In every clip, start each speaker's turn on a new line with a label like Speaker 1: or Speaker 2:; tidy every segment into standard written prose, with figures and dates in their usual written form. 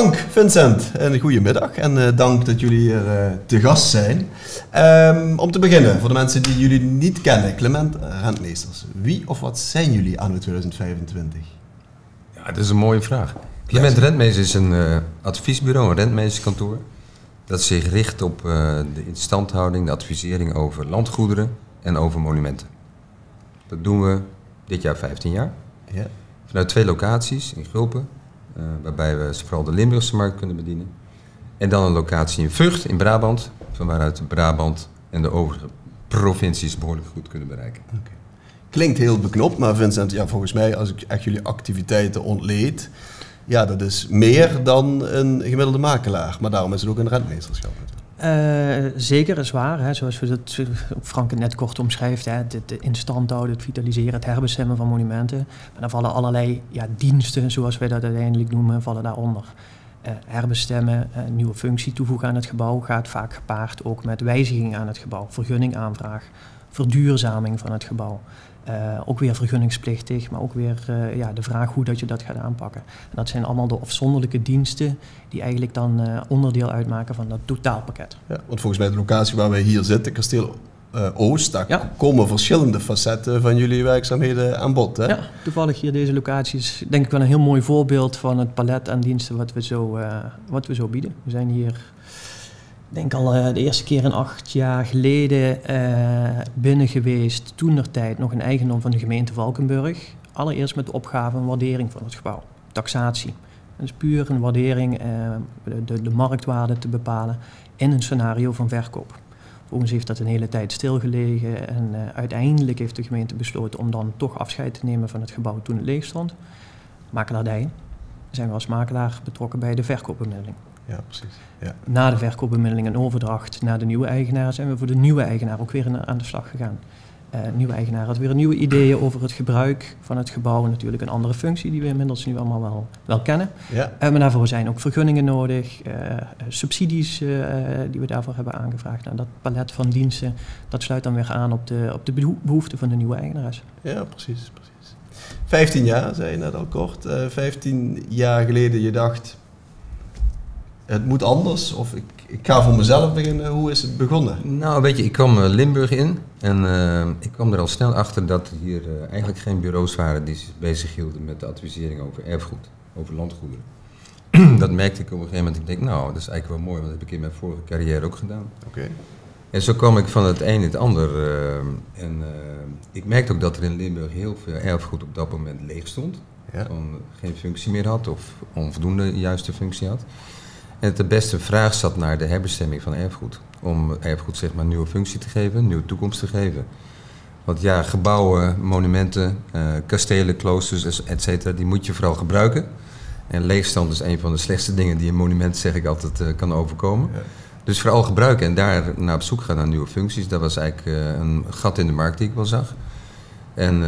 Speaker 1: Dank Vincent en goedemiddag en dank dat jullie hier te gast zijn. Om te beginnen, voor de mensen die jullie niet kennen, Clement Rentmeesters. Wie of wat zijn jullie anno 2025?
Speaker 2: Ja, dat is een mooie vraag. Clement Rentmeesters is een adviesbureau, een rentmeesterskantoor. Dat zich richt op de instandhouding, de advisering over landgoederen en over monumenten. Dat doen we dit jaar 15 jaar.
Speaker 1: Ja.
Speaker 2: Vanuit 2 locaties in Gulpen, waarbij we vooral de Limburgse markt kunnen bedienen. En dan een locatie in Vught in Brabant, van waaruit Brabant en de overige provincies behoorlijk goed kunnen bereiken.
Speaker 1: Okay. Klinkt heel beknopt, maar Vincent, ja, volgens mij als ik echt jullie activiteiten ontleed, ja, dat is meer dan een gemiddelde makelaar, maar daarom is het ook een rentmeesterschap.
Speaker 3: Zeker is waar, hè, zoals Frank het net kort omschrijft, hè, het instand houden, het vitaliseren, het herbestemmen van monumenten. Maar dan vallen allerlei diensten, zoals wij dat uiteindelijk noemen, vallen daaronder. Herbestemmen, nieuwe functie toevoegen aan het gebouw gaat vaak gepaard ook met wijziging aan het gebouw, vergunningaanvraag, verduurzaming van het gebouw. Ook weer vergunningsplichtig, maar ook weer de vraag hoe dat je dat gaat aanpakken. En dat zijn allemaal de afzonderlijke diensten die eigenlijk dan onderdeel uitmaken van dat totaalpakket.
Speaker 1: Ja, want volgens mij de locatie waar wij hier zitten, Kasteel Oost, daar komen verschillende facetten van jullie werkzaamheden aan bod. Hè?
Speaker 3: Ja, toevallig hier deze locatie is denk ik wel een heel mooi voorbeeld van het palet aan diensten wat we zo bieden. We zijn hier, ik denk al de eerste keer 8 jaar geleden binnen geweest, toentertijd nog een eigendom van de gemeente Valkenburg. Allereerst met de opgave en waardering van het gebouw, taxatie. Dat is puur een waardering, de marktwaarde te bepalen in een scenario van verkoop. Vervolgens heeft dat een hele tijd stilgelegen en uiteindelijk heeft de gemeente besloten om dan toch afscheid te nemen van het gebouw toen het leeg stond. Makelaardij. Zijn we als makelaar betrokken bij de verkoopbemiddeling.
Speaker 1: Ja, precies. Ja.
Speaker 3: Na de verkoopbemiddeling en overdracht naar de nieuwe eigenaar zijn we voor de nieuwe eigenaar ook weer aan de slag gegaan. Nieuwe eigenaar had weer nieuwe ideeën over het gebruik van het gebouw. Natuurlijk een andere functie die we inmiddels nu allemaal wel kennen. Ja. Maar daarvoor zijn ook vergunningen nodig, subsidies die we daarvoor hebben aangevraagd. Nou, dat palet van diensten, dat sluit dan weer aan op de behoeften van de nieuwe eigenares.
Speaker 1: Ja, precies. 15 jaar, zei je net al kort. 15 jaar geleden je dacht, het moet anders, of ik ga voor mezelf beginnen. Hoe is het begonnen?
Speaker 2: Nou, weet je, ik kwam Limburg in en ik kwam er al snel achter dat hier eigenlijk geen bureaus waren die zich bezig hielden met de advisering over erfgoed, over landgoederen. Dat merkte ik op een gegeven moment. Ik denk, nou, dat is eigenlijk wel mooi, want dat heb ik in mijn vorige carrière ook gedaan.
Speaker 1: Okay.
Speaker 2: En zo kwam ik van het een in het ander. Ik merkte ook dat er in Limburg heel veel erfgoed op dat moment leeg stond. Ja. Gewoon geen functie meer had of onvoldoende juiste functie had. En het de beste vraag zat naar de herbestemming van erfgoed. Om erfgoed zeg maar een nieuwe functie te geven, een nieuwe toekomst te geven. Want ja, gebouwen, monumenten, kastelen, kloosters, et cetera, die moet je vooral gebruiken. En leegstand is een van de slechtste dingen die een monument, zeg ik altijd, kan overkomen. Ja. Dus vooral gebruiken en daar naar op zoek gaan naar nieuwe functies. Dat was eigenlijk een gat in de markt die ik wel zag. En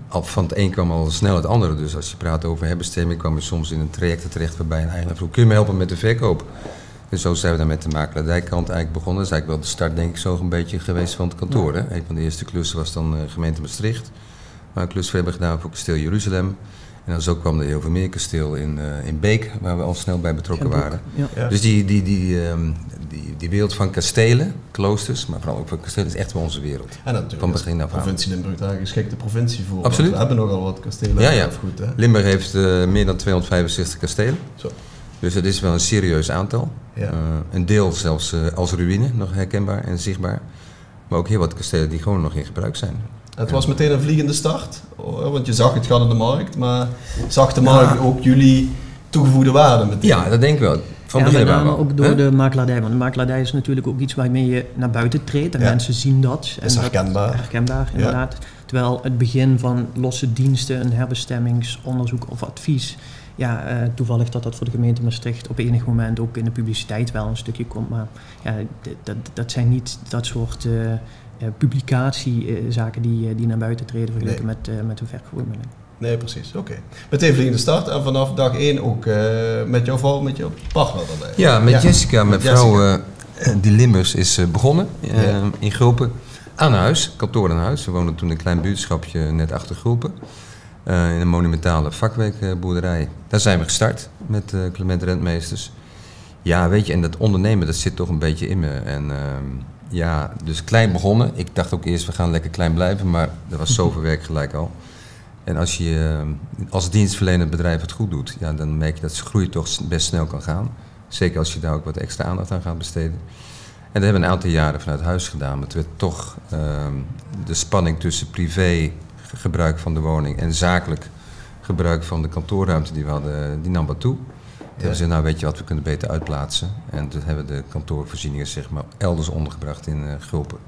Speaker 2: van het een kwam al snel het andere. Dus als je praat over herbestemming, kwam je soms in een traject terecht waarbij een eigenaar vroeg, kun je me helpen met de verkoop? En zo zijn we dan met de makelaardijkant eigenlijk begonnen. Dat is eigenlijk wel de start, denk ik, zo een beetje geweest van het kantoor. Hè? Een van de eerste klussen was dan gemeente Maastricht, waar we een klus voor hebben gedaan voor kasteel Jeruzalem. En dan zo kwam er heel veel meer kasteel in Beek, waar we al snel bij betrokken waren. Ja. Dus die wereld van kastelen, kloosters, maar vooral ook van kastelen, is echt wel onze wereld.
Speaker 1: En natuurlijk is de provincie Limburg daar een geschikte provincie voor.
Speaker 2: Absoluut.
Speaker 1: We hebben nogal wat kastelen.
Speaker 2: Ja. Goed, hè? Limburg heeft meer dan 265 kastelen. Zo. Dus dat is wel een serieus aantal. Ja. Een deel zelfs als ruïne, nog herkenbaar en zichtbaar. Maar ook heel wat kastelen die gewoon nog in gebruik zijn.
Speaker 1: Het was meteen een vliegende start, want je zag het gat in de markt, maar zag de markt ook jullie toegevoegde waarde meteen?
Speaker 2: Ja, dat denk ik wel.
Speaker 3: Van met name ook door de makelaardij, want de makelaardij is natuurlijk ook iets waarmee je naar buiten treedt en mensen zien dat.
Speaker 1: Dat is herkenbaar.
Speaker 3: Herkenbaar, inderdaad. Ja. Terwijl het begin van losse diensten, een herbestemmingsonderzoek of advies, toevallig dat voor de gemeente Maastricht op enig moment ook in de publiciteit wel een stukje komt, maar dat zijn niet dat soort publicatiezaken die naar buiten treden vergeleken met de verkoopbemiddeling.
Speaker 1: Nee, precies. Oké. Meteen vliegende start en vanaf dag 1 ook met jouw vrouw, met jouw partner erbij.
Speaker 2: Ja, met Jessica, mijn vrouw, die Limburgs is begonnen in Gulpen. Aan huis, kantoor aan huis. We woonden toen een klein buurtschapje net achter Gulpen. In een monumentale vakweekboerderij. Daar zijn we gestart met Clement Rentmeesters. Ja, weet je, en dat ondernemen, dat zit toch een beetje in me. En dus klein begonnen. Ik dacht ook eerst, we gaan lekker klein blijven, maar er was zoveel werk gelijk al. En als je als dienstverlenend bedrijf het goed doet, ja, dan merk je dat groei toch best snel kan gaan. Zeker als je daar ook wat extra aandacht aan gaat besteden. En dat hebben we een aantal jaren vanuit huis gedaan. Maar toen werd toch de spanning tussen privé gebruik van de woning en zakelijk gebruik van de kantoorruimte die we hadden, die nam wat toe. Toen hebben ze nou weet je wat, we kunnen beter uitplaatsen. En toen hebben we de kantoorvoorzieningen zeg maar elders ondergebracht in Gulpen.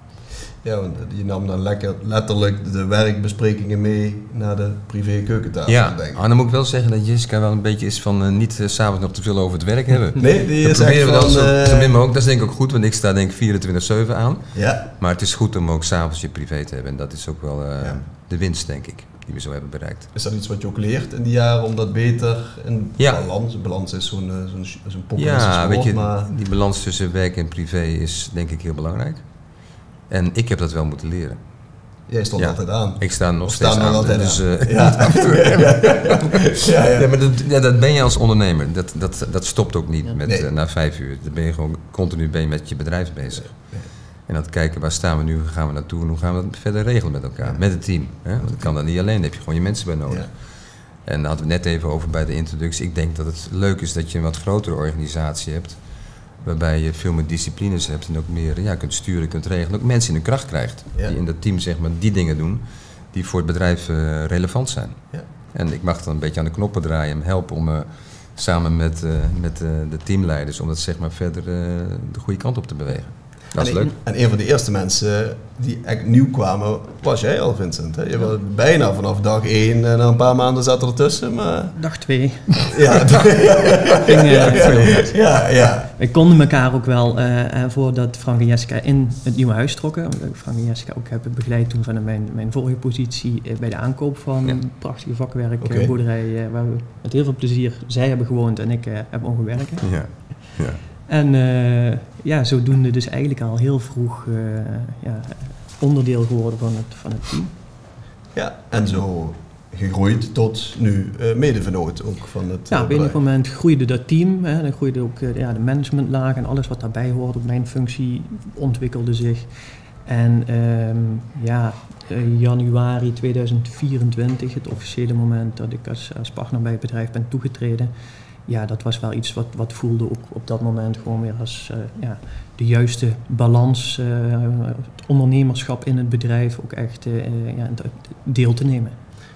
Speaker 1: Ja, want je nam dan letterlijk de werkbesprekingen mee naar de privé keukentafel,
Speaker 2: ja,
Speaker 1: denk ik.
Speaker 2: Dan moet ik wel zeggen dat Jessica wel een beetje is van niet 's avonds nog te veel over het werk hebben.
Speaker 1: Nee, die is echt
Speaker 2: van... zo min mogelijk. Dat is denk ik ook goed, want ik sta denk ik 24/7 aan. Ja. Maar het is goed om ook 's avonds je privé te hebben. En dat is ook wel de winst, denk ik, die we zo hebben bereikt.
Speaker 1: Is dat iets wat je ook leert in die jaren om dat beter in balans is zo'n populistisch woord.
Speaker 2: Weet je, maar die balans tussen werk en privé is denk ik heel belangrijk. En ik heb dat wel moeten leren.
Speaker 1: Jij stond altijd aan.
Speaker 2: Ik sta nog steeds aan.
Speaker 1: Altijd
Speaker 2: dus,
Speaker 1: af en toe.
Speaker 2: Maar dat ben je als ondernemer. Dat stopt ook niet na 5 uur. Dan ben je gewoon continu met je bedrijf bezig. Ja. En dan kijken, waar staan we nu, waar gaan we naartoe en hoe gaan we dat verder regelen met elkaar. Met het team. Hè? Want dat kan dan niet alleen, daar heb je gewoon je mensen bij nodig. Ja. En daar hadden we net even over bij de introductie. Ik denk dat het leuk is dat je een wat grotere organisatie hebt. Waarbij je veel meer disciplines hebt en ook meer kunt sturen, kunt regelen. Ook mensen in hun kracht krijgt. Ja. Die in dat team zeg maar die dingen doen die voor het bedrijf relevant zijn. Ja. En ik mag dan een beetje aan de knoppen draaien en helpen om samen met de teamleiders om dat zeg maar verder de goede kant op te bewegen. Dat is leuk. En
Speaker 1: een van de eerste mensen die echt nieuw kwamen, was jij al, Vincent. Hè? Je was bijna vanaf dag 1, na een paar maanden zat er tussen. Maar...
Speaker 3: Dag 2.
Speaker 1: Ja,
Speaker 3: ja. We konden elkaar ook wel voordat Frank en Jessica in het nieuwe huis trokken. Frank en Jessica ook hebben begeleid toen van mijn vorige positie bij de aankoop van een prachtige vakwerkboerderij waar we met heel veel plezier zij hebben gewoond en ik heb mogen werken.
Speaker 2: Ja. Ja.
Speaker 3: En zodoende dus eigenlijk al heel vroeg onderdeel geworden van het team.
Speaker 1: Ja, en zo gegroeid tot nu medevenoot ook van het
Speaker 3: op enig moment groeide dat team. Dan groeide ook de managementlaag en alles wat daarbij hoort. Ook mijn functie ontwikkelde zich. En januari 2024, het officiële moment dat ik als partner bij het bedrijf ben toegetreden. Ja, dat was wel iets wat voelde ook op dat moment gewoon weer als de juiste balans, het ondernemerschap in het bedrijf ook echt deel te nemen.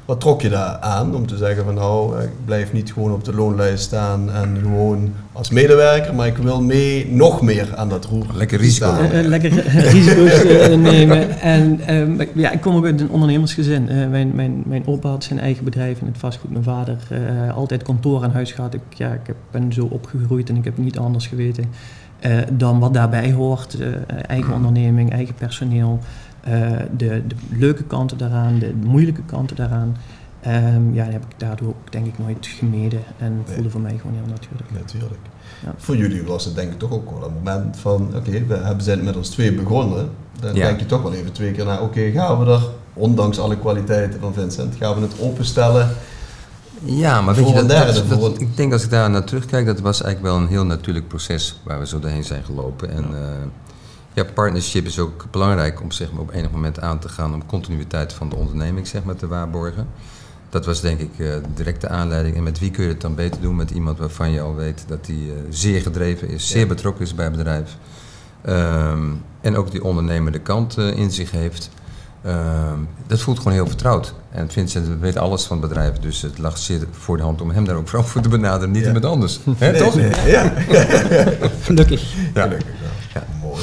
Speaker 1: Wat trok je daar aan om te zeggen van nou, ik blijf niet gewoon op de loonlijst staan en gewoon als medewerker, maar ik wil nog meer aan dat roer.
Speaker 2: Lekker risico.
Speaker 3: Lekker risico's nemen. En ik kom ook uit een ondernemersgezin. Mijn opa had zijn eigen bedrijf in het vastgoed. Mijn vader altijd kantoor aan huis gehad. Ik ben zo opgegroeid en ik heb niet anders geweten dan wat daarbij hoort. Eigen onderneming, eigen personeel. De leuke kanten daaraan, de moeilijke kanten daaraan. Die heb ik daardoor ook denk ik nooit gemeden en voelde voor mij gewoon heel natuurlijk.
Speaker 1: Natuurlijk. Ja. Voor jullie was het denk ik toch ook wel een moment van we zijn met ons 2 begonnen. Dan denk je toch wel even 2 keer naar gaan we er, ondanks alle kwaliteiten van Vincent, gaan we het openstellen.
Speaker 2: Ja, maar weet je, ik denk als ik daar naar terugkijk, dat was eigenlijk wel een heel natuurlijk proces waar we zo doorheen zijn gelopen. En partnership is ook belangrijk om zeg maar, op enig moment aan te gaan om continuïteit van de onderneming zeg maar, te waarborgen. Dat was denk ik de directe aanleiding. En met wie kun je het dan beter doen? Met iemand waarvan je al weet dat hij zeer gedreven is, zeer betrokken is bij het bedrijf. En ook die ondernemende kant in zich heeft. Dat voelt gewoon heel vertrouwd. En Vincent weet alles van het bedrijf, dus het lag zeer voor de hand om hem daar ook vooral voor te benaderen, niet iemand anders. Toch?
Speaker 1: Nee. Ja.
Speaker 3: Gelukkig.
Speaker 1: Ja. Gelukkig wel. Ja. Mooi.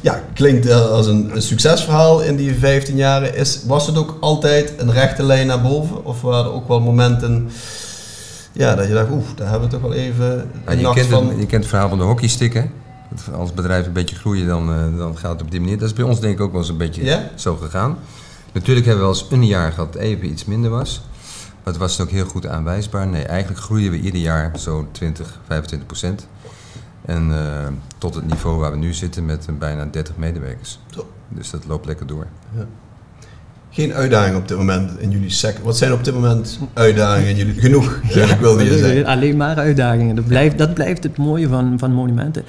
Speaker 1: Ja, klinkt als een succesverhaal in die 15 jaren. Was het ook altijd een rechte lijn naar boven? Of waren er ook wel momenten dat je dacht, daar hebben we toch wel even
Speaker 2: je kent het verhaal van de hockeystick, hè? Als bedrijven een beetje groeien, dan gaat het op die manier. Dat is bij ons denk ik ook wel eens een beetje zo gegaan. Natuurlijk hebben we wel eens een jaar gehad dat even iets minder was. Maar het was ook heel goed aanwijsbaar. Nee, eigenlijk groeien we ieder jaar zo'n 20-25%. En tot het niveau waar we nu zitten met bijna 30 medewerkers. Dus dat loopt lekker door. Ja.
Speaker 1: geen uitdagingen op dit moment in jullie sector? Wat zijn op dit moment uitdagingen in jullie? Genoeg, ik wilde je zeggen.
Speaker 3: Alleen maar uitdagingen. Dat blijft het mooie van monumenten.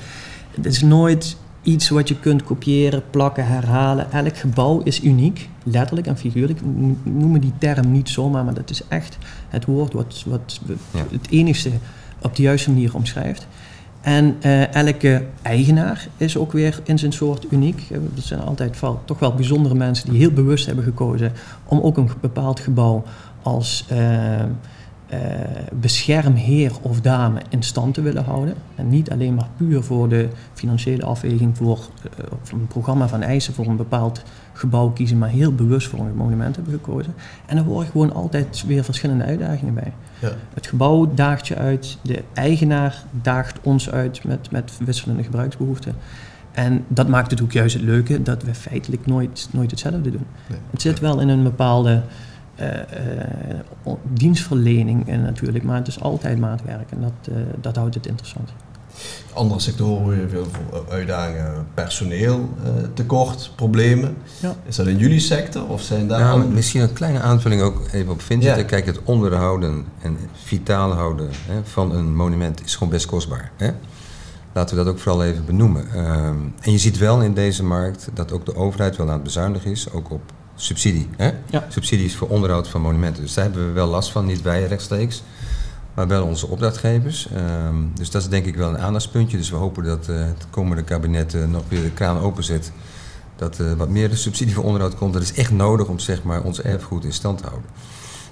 Speaker 3: Het is nooit iets wat je kunt kopiëren, plakken, herhalen. Elk gebouw is uniek, letterlijk en figuurlijk. We noemen die term niet zomaar, maar dat is echt het woord wat het enigste op de juiste manier omschrijft. En elke eigenaar is ook weer in zijn soort uniek. Dat zijn altijd toch wel bijzondere mensen die heel bewust hebben gekozen om ook een bepaald gebouw als beschermheer of dame in stand te willen houden. En niet alleen maar puur voor de financiële afweging voor een programma van eisen voor een bepaald gebouw kiezen, maar heel bewust voor een monument hebben gekozen. En er worden gewoon altijd weer verschillende uitdagingen bij. Ja. Het gebouw daagt je uit, de eigenaar daagt ons uit met wisselende gebruiksbehoeften. En dat maakt het ook juist het leuke dat we feitelijk nooit hetzelfde doen. Nee. Het zit wel in een bepaalde dienstverlening natuurlijk, maar het is altijd maatwerk en dat houdt het interessant.
Speaker 1: Andere sectoren hoor je veel uitdagingen, personeel tekort, problemen. Ja. Is dat in jullie sector of zijn daar...
Speaker 2: Misschien een kleine aanvulling ook even op Vincent. Ja. Kijk, het onderhouden en vitaal houden van een monument is gewoon best kostbaar. Hè? Laten we dat ook vooral even benoemen. En je ziet wel in deze markt dat ook de overheid wel aan het bezuinigen is, ook op subsidie. Hè? Ja. Subsidies voor onderhoud van monumenten. Dus daar hebben we wel last van, niet wij rechtstreeks, maar wel onze opdrachtgevers. Dus dat is denk ik wel een aandachtspuntje. Dus we hopen dat het komende kabinet nog weer de kraan openzet. Dat wat meer de subsidie voor onderhoud komt. Dat is echt nodig om zeg maar, ons erfgoed in stand te houden.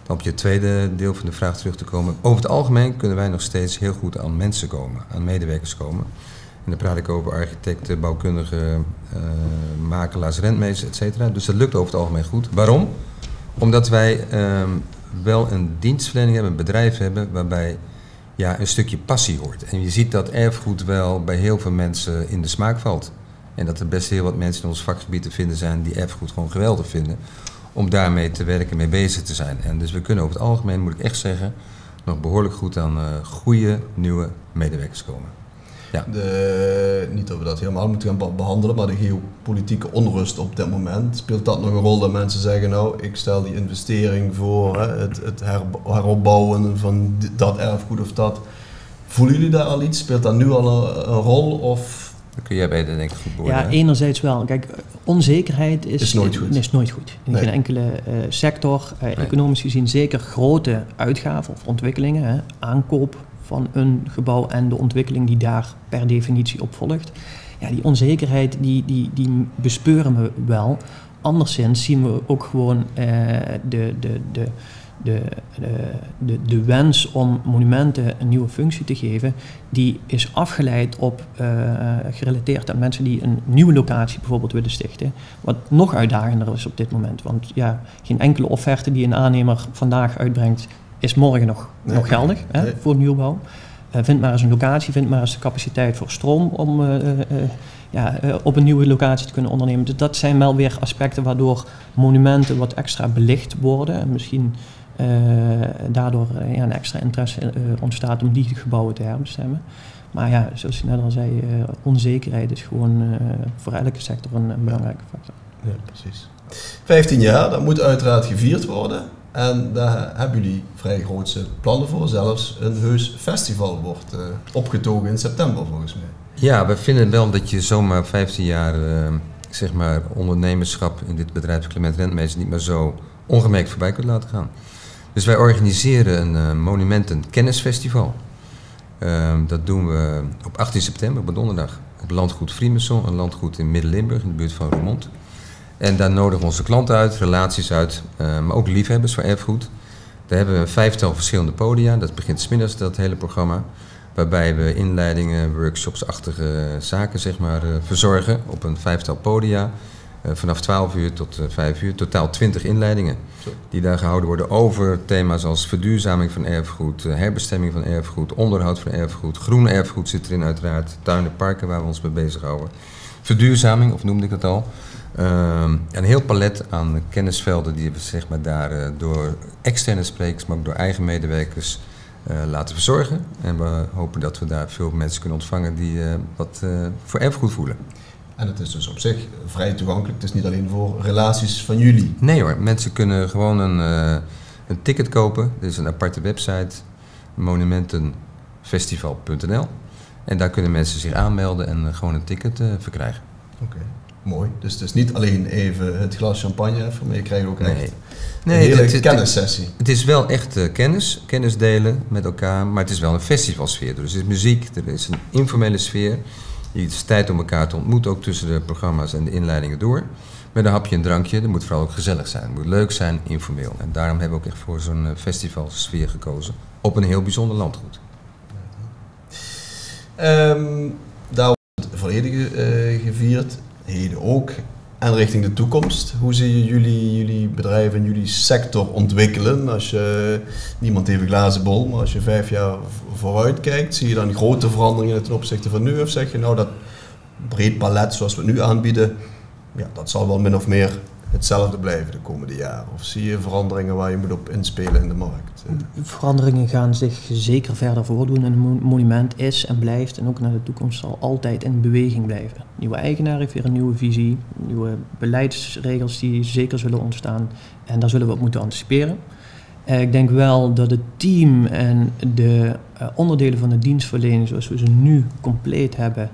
Speaker 2: Dan op je tweede deel van de vraag terug te komen. Over het algemeen kunnen wij nog steeds heel goed aan mensen komen, aan medewerkers komen. En dan praat ik over architecten, bouwkundigen, makelaars, rentmeesters, et cetera. Dus dat lukt over het algemeen goed. Waarom? Omdat wij wel een dienstverlening hebben, een bedrijf hebben, waarbij een stukje passie hoort. En je ziet dat erfgoed wel bij heel veel mensen in de smaak valt. En dat er best heel wat mensen in ons vakgebied te vinden zijn die erfgoed gewoon geweldig vinden. Om daarmee te werken, mee bezig te zijn. En dus we kunnen over het algemeen, moet ik echt zeggen, nog behoorlijk goed aan goede, nieuwe medewerkers komen. Ja.
Speaker 1: Niet dat we dat helemaal moeten gaan behandelen, maar de geopolitieke onrust op dit moment, speelt dat nog een rol dat mensen zeggen, nou, ik stel die investering voor het heropbouwen van dat erfgoed of dat. Voelen jullie daar al iets? Speelt dat nu al een rol? Of?
Speaker 2: Dat kun jij beter denk ik goed beoordelen.
Speaker 3: Ja, enerzijds wel. Kijk, onzekerheid is nooit goed. In geen enkele sector, economisch gezien zeker grote uitgaven of ontwikkelingen, aankoop van een gebouw en de ontwikkeling die daar per definitie op volgt. Ja, die onzekerheid die bespeuren we wel. Anderszins zien we ook gewoon de wens om monumenten een nieuwe functie te geven, die is afgeleid op, gerelateerd aan mensen die een nieuwe locatie bijvoorbeeld willen stichten, wat nog uitdagender is op dit moment. Want geen enkele offerte die een aannemer vandaag uitbrengt, is morgen nog geldig voor nieuwbouw. Vind maar eens een locatie, vind maar eens de capaciteit voor stroom om op een nieuwe locatie te kunnen ondernemen. Dus dat zijn wel weer aspecten waardoor monumenten wat extra belicht worden en misschien daardoor een extra interesse ontstaat om die gebouwen te herbestemmen. Maar zoals je net al zei, onzekerheid is gewoon voor elke sector een belangrijke factor.
Speaker 1: Ja, precies. 15 jaar, dat moet uiteraard gevierd worden. En daar hebben jullie vrij grootse plannen voor. Zelfs een heus festival wordt opgetogen in september volgens mij.
Speaker 2: Ja, we vinden wel dat je zomaar 15 jaar ondernemerschap in dit bedrijf Clement Rentmeesters niet meer zo ongemerkt voorbij kunt laten gaan. Dus wij organiseren een monumenten-kennisfestival. Dat doen we op 18 september, op een donderdag. Op landgoed Friemesson, een landgoed in Midden-Limburg, in de buurt van Roermond. En daar nodigen we onze klanten uit, relaties uit, maar ook liefhebbers voor erfgoed. Daar hebben we een 5-tal verschillende podia. Dat begint 's middags, dat hele programma. Waarbij we inleidingen, workshops-achtige zaken verzorgen op een 5-tal podia. Vanaf 12 uur tot 5 uur. Totaal 20 inleidingen die daar gehouden worden over thema's als verduurzaming van erfgoed, herbestemming van erfgoed, onderhoud van erfgoed, groen erfgoed zit erin uiteraard, tuinen, parken waar we ons mee bezighouden. Verduurzaming, of noemde ik het al. Een heel palet aan kennisvelden die we daar door externe sprekers, maar ook door eigen medewerkers laten verzorgen. En we hopen dat we daar veel mensen kunnen ontvangen die wat voor erfgoed voelen.
Speaker 1: En het is dus op zich vrij toegankelijk. Het is niet alleen voor relaties van jullie.
Speaker 2: Nee hoor, mensen kunnen gewoon een ticket kopen. Er is een aparte website, monumentenfestival.nl. En daar kunnen mensen zich aanmelden en gewoon een ticket verkrijgen.
Speaker 1: Oké, mooi. Dus het is niet alleen even het glas champagne even, maar je krijgt ook echt
Speaker 2: een
Speaker 1: hele kennissessie.
Speaker 2: Het is wel echt kennis delen met elkaar, maar het is wel een festivalsfeer. Dus er is muziek, er is een informele sfeer. Het is tijd om elkaar te ontmoeten, ook tussen de programma's en de inleidingen door. Met een hapje en drankje, dat moet vooral ook gezellig zijn. Het moet leuk zijn, informeel. En daarom hebben we ook echt voor zo'n festivalsfeer gekozen. Op een heel bijzonder landgoed.
Speaker 1: Daar wordt het verleden gevierd, heden ook. En richting de toekomst, hoe zie je jullie bedrijf en jullie sector ontwikkelen? Als je, niemand heeft een glazen bol, maar als je 5 jaar vooruit kijkt, zie je dan grote veranderingen ten opzichte van nu? Of zeg je nou dat breed palet zoals we het nu aanbieden, ja, dat zal wel min of meer hetzelfde blijven de komende jaren? Of zie je veranderingen waar je moet op inspelen in de markt?
Speaker 3: Veranderingen gaan zich zeker verder voordoen. Een monument is en blijft en ook naar de toekomst zal altijd in beweging blijven. Nieuwe eigenaar heeft weer een nieuwe visie, nieuwe beleidsregels die zeker zullen ontstaan en daar zullen we op moeten anticiperen. Ik denk wel dat het team en de onderdelen van de dienstverlening zoals we ze nu compleet hebben,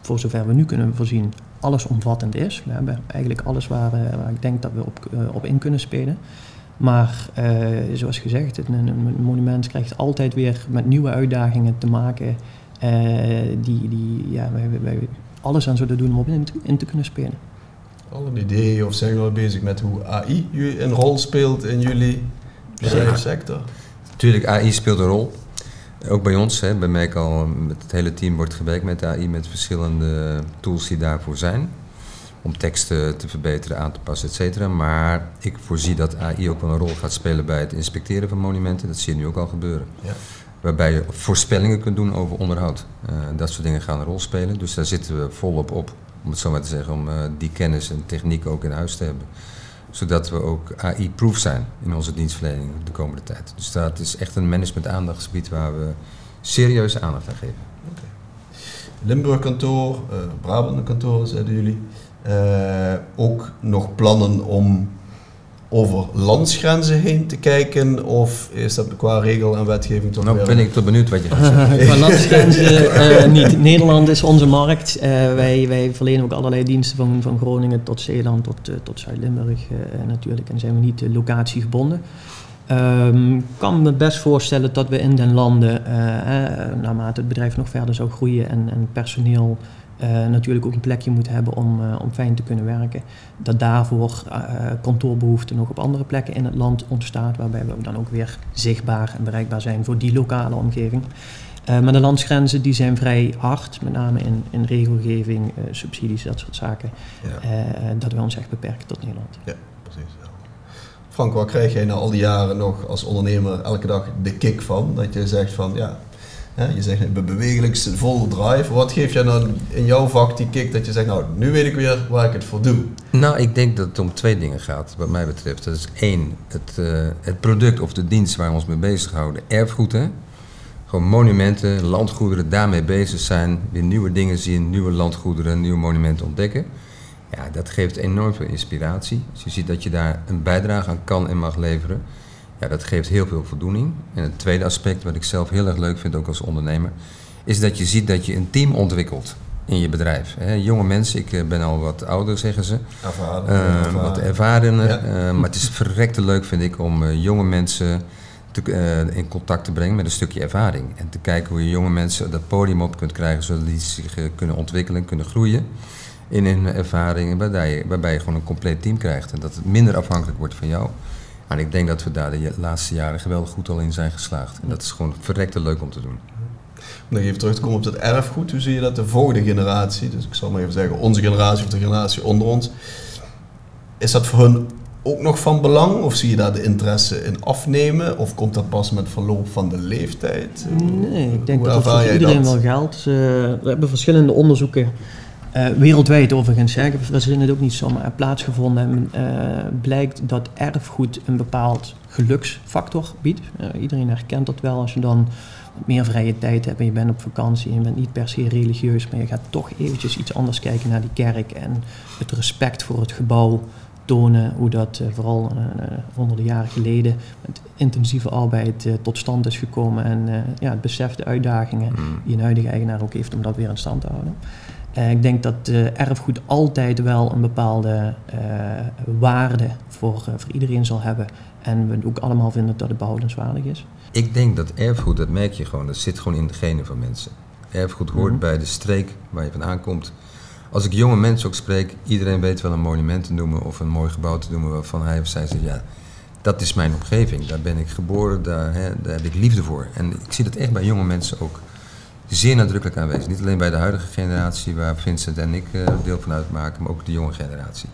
Speaker 3: voor zover we nu kunnen voorzien, allesomvattend is. We hebben eigenlijk alles waar ik denk dat we op in kunnen spelen. Maar zoals gezegd, een monument krijgt altijd weer met nieuwe uitdagingen te maken die wij alles aan zullen doen om op in te kunnen spelen.
Speaker 1: Al een idee of zijn jullie al bezig met hoe AI een rol speelt in jullie bedrijfssector?
Speaker 2: Natuurlijk, AI speelt een rol. Ook bij ons, bij mij al met het hele team wordt gewerkt met AI, met verschillende tools die daarvoor zijn. Om teksten te verbeteren, aan te passen, et cetera. Maar ik voorzie dat AI ook wel een rol gaat spelen bij het inspecteren van monumenten. Dat zie je nu ook al gebeuren. Ja. Waarbij je voorspellingen kunt doen over onderhoud. Dat soort dingen gaan een rol spelen. Dus daar zitten we volop op, om het zo maar te zeggen, om die kennis en techniek ook in huis te hebben. Zodat we ook AI-proof zijn in onze dienstverlening de komende tijd. Dus dat is echt een management-aandachtsgebied waar we serieuze aandacht aan geven.
Speaker 1: Okay. Limburg kantoor, Brabant kantoor, zeiden jullie. Ook nog plannen om over landsgrenzen heen te kijken, of is dat qua regel en wetgeving toch
Speaker 2: weer? Ben ik toch benieuwd wat je gaat zeggen.
Speaker 3: Qua landsgrenzen niet. Nederland is onze markt. Wij verlenen ook allerlei diensten van Groningen tot Zeeland tot Zuid-Limburg natuurlijk en zijn we niet locatiegebonden. Ik kan me best voorstellen dat we in den landen, naarmate het bedrijf nog verder zou groeien en personeel natuurlijk ook een plekje moet hebben om fijn te kunnen werken, dat daarvoor kantoorbehoefte nog op andere plekken in het land ontstaat, waarbij we dan ook weer zichtbaar en bereikbaar zijn voor die lokale omgeving. Maar de landsgrenzen die zijn vrij hard, met name in regelgeving, subsidies, dat soort zaken, dat we ons echt beperken tot Nederland.
Speaker 1: Ja, precies. Ja. Frank, waar krijg jij na al die jaren nog als ondernemer elke dag de kick van? Dat je zegt van, ja, je zegt ik ben bewegelijk, vol drive. Wat geeft jij dan in jouw vak die kick dat je zegt, nou, nu weet ik weer waar ik het voor doe?
Speaker 2: Nou, ik denk dat het om 2 dingen gaat, wat mij betreft. Dat is 1, het product of de dienst waar we ons mee bezighouden, erfgoed, hè? Gewoon monumenten, landgoederen, daarmee bezig zijn, weer nieuwe dingen zien, nieuwe landgoederen, nieuwe monumenten ontdekken. Ja, dat geeft enorm veel inspiratie. Als je ziet dat je daar een bijdrage aan kan en mag leveren, ja, dat geeft heel veel voldoening. En het tweede aspect, wat ik zelf heel erg leuk vind, ook als ondernemer, is dat je ziet dat je een team ontwikkelt in je bedrijf. Jonge mensen, ik ben al wat ouder, zeggen ze. Wat ervarener. Ja. Maar het is verrekte leuk, vind ik, om jonge mensen in contact te brengen met een stukje ervaring. En te kijken hoe je jonge mensen dat podium op kunt krijgen, zodat die zich kunnen ontwikkelen, kunnen groeien in hun ervaringen, waarbij je gewoon een compleet team krijgt. En dat het minder afhankelijk wordt van jou. En ik denk dat we daar de laatste jaren geweldig goed al in zijn geslaagd. En dat is gewoon verrekte leuk om te doen.
Speaker 1: Om nog even terug te komen op dat erfgoed, hoe zie je dat de volgende generatie, dus ik zal maar even zeggen onze generatie of de generatie onder ons, is dat voor hun ook nog van belang? Of zie je daar de interesse in afnemen? Of komt dat pas met verloop van de leeftijd?
Speaker 3: Nee, ik denk dat voor iedereen wel geldt. We hebben verschillende onderzoeken wereldwijd overigens. Ik heb het ook niet zomaar plaatsgevonden. Blijkt dat erfgoed een bepaald geluksfactor biedt. Iedereen herkent dat wel. Als je dan meer vrije tijd hebt en je bent op vakantie en je bent niet per se religieus, maar je gaat toch eventjes iets anders kijken naar die kerk en het respect voor het gebouw tonen, hoe dat vooral honderden jaren geleden met intensieve arbeid tot stand is gekomen en het besef de uitdagingen die een huidige eigenaar ook heeft om dat weer in stand te houden. Ik denk dat erfgoed altijd wel een bepaalde waarde voor iedereen zal hebben en we ook allemaal vinden dat het behoudenswaardig is.
Speaker 2: Ik denk dat erfgoed, dat merk je gewoon, dat zit gewoon in de genen van mensen. Erfgoed hoort bij de streek waar je van aankomt. Als ik jonge mensen ook spreek, iedereen weet wel een monument te noemen of een mooi gebouw te noemen waarvan hij of zij zegt, ja, dat is mijn omgeving, daar ben ik geboren, daar heb ik liefde voor. En ik zie dat echt bij jonge mensen ook zeer nadrukkelijk aanwezig. Niet alleen bij de huidige generatie waar Vincent en ik deel van uitmaken, maar ook de jonge generatie.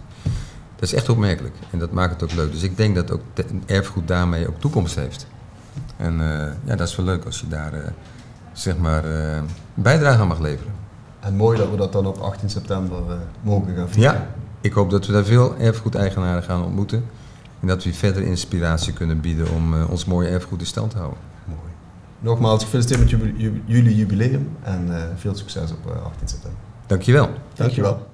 Speaker 2: Dat is echt opmerkelijk en dat maakt het ook leuk. Dus ik denk dat ook erfgoed daarmee ook toekomst heeft. En dat is wel leuk als je daar bijdrage aan mag leveren.
Speaker 1: En mooi dat we dat dan op 18 september mogen gaan vieren.
Speaker 2: Ja, ik hoop dat we daar veel erfgoedeigenaren gaan ontmoeten. En dat we verder inspiratie kunnen bieden om ons mooie erfgoed in stand te houden.
Speaker 1: Mooi. Nogmaals, gefeliciteerd met jullie jubileum en veel succes op 18 september.
Speaker 2: Dankjewel.
Speaker 1: Dankjewel.